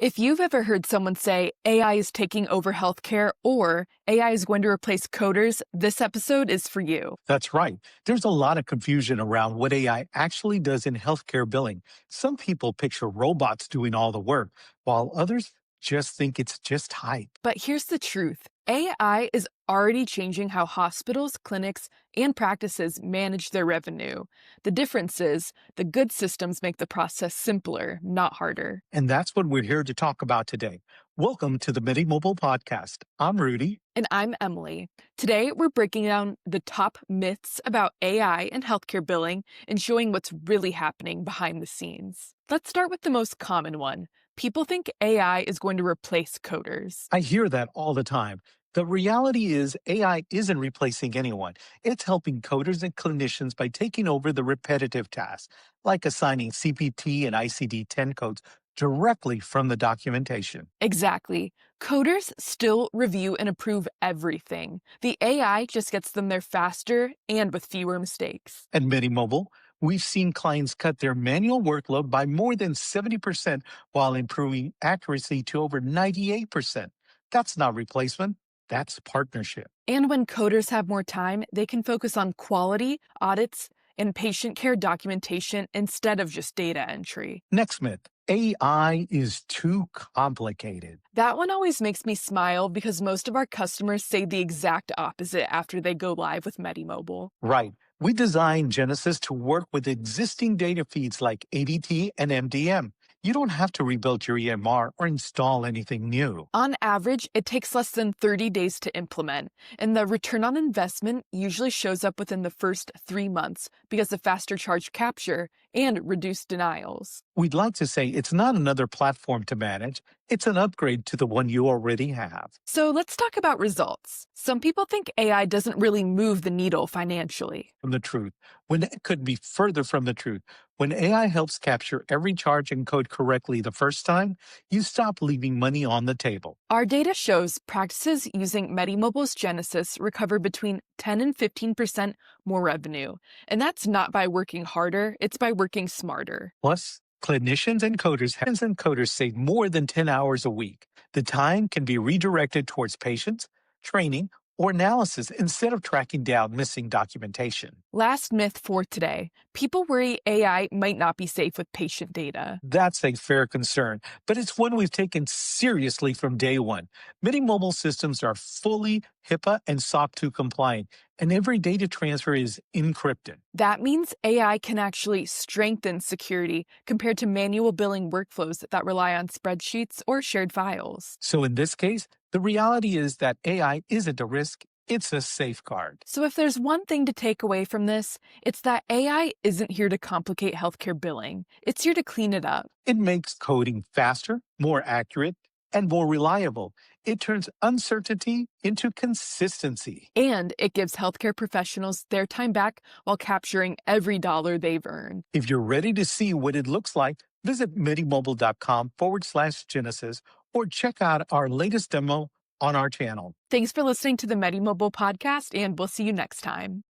If you've ever heard someone say AI is taking over healthcare or AI is going to replace coders, this episode is for you. That's right. There's a lot of confusion around what AI actually does in healthcare billing. Some people picture robots doing all the work, while others just think it's just hype. But here's the truth. AI is already changing how hospitals, clinics, and practices manage their revenue. The difference is the good systems make the process simpler, not harder. And that's what we're here to talk about today. Welcome to the MediMobile Podcast. I'm Rudy. And I'm Emily. Today, we're breaking down the top myths about AI and healthcare billing and showing what's really happening behind the scenes. Let's start with the most common one. People think AI is going to replace coders. I hear that all the time. The reality is AI isn't replacing anyone. It's helping coders and clinicians by taking over the repetitive tasks, like assigning CPT and ICD-10 codes directly from the documentation. Exactly. Coders still review and approve everything. The AI just gets them there faster and with fewer mistakes. At MediMobile, we've seen clients cut their manual workload by more than 70% while improving accuracy to over 98%. That's not replacement. That's partnership. And when coders have more time, they can focus on quality, audits, and patient care documentation instead of just data entry. Next myth, AI is too complicated. That one always makes me smile because most of our customers say the exact opposite after they go live with MediMobile. Right. We designed Genesis to work with existing data feeds like ADT and MDM. You don't have to rebuild your EMR or install anything new. On average, it takes less than 30 days to implement, and the return on investment usually shows up within the first 3 months because of faster charge capture and reduced denials. We'd like to say it's not another platform to manage. It's an upgrade to the one you already have. So let's talk about results. Some people think AI doesn't really move the needle financially. From the truth, when it could be further from the truth. When AI helps capture every charge and code correctly the first time, you stop leaving money on the table. Our data shows practices using MediMobile's Genesis recover between 10 and 15% more revenue. And that's not by working harder, it's by working smarter. Plus, clinicians and coders save more than 10 hours a week. The time can be redirected towards patients, training, or analysis instead of tracking down missing documentation. Last myth for today. People worry AI might not be safe with patient data. That's a fair concern, but it's one we've taken seriously from day one. Many mobile systems are fully HIPAA and SOC 2 compliant, and every data transfer is encrypted. That means AI can actually strengthen security compared to manual billing workflows that rely on spreadsheets or shared files. So in this case, the reality is that AI isn't a risk, it's a safeguard. So if there's one thing to take away from this, it's that AI isn't here to complicate healthcare billing. It's here to clean it up. It makes coding faster, more accurate, and more reliable. It turns uncertainty into consistency. And it gives healthcare professionals their time back while capturing every dollar they've earned. If you're ready to see what it looks like, visit medimobile.com/Genesis or check out our latest demo on our channel. Thanks for listening to the MediMobile Podcast, and we'll see you next time.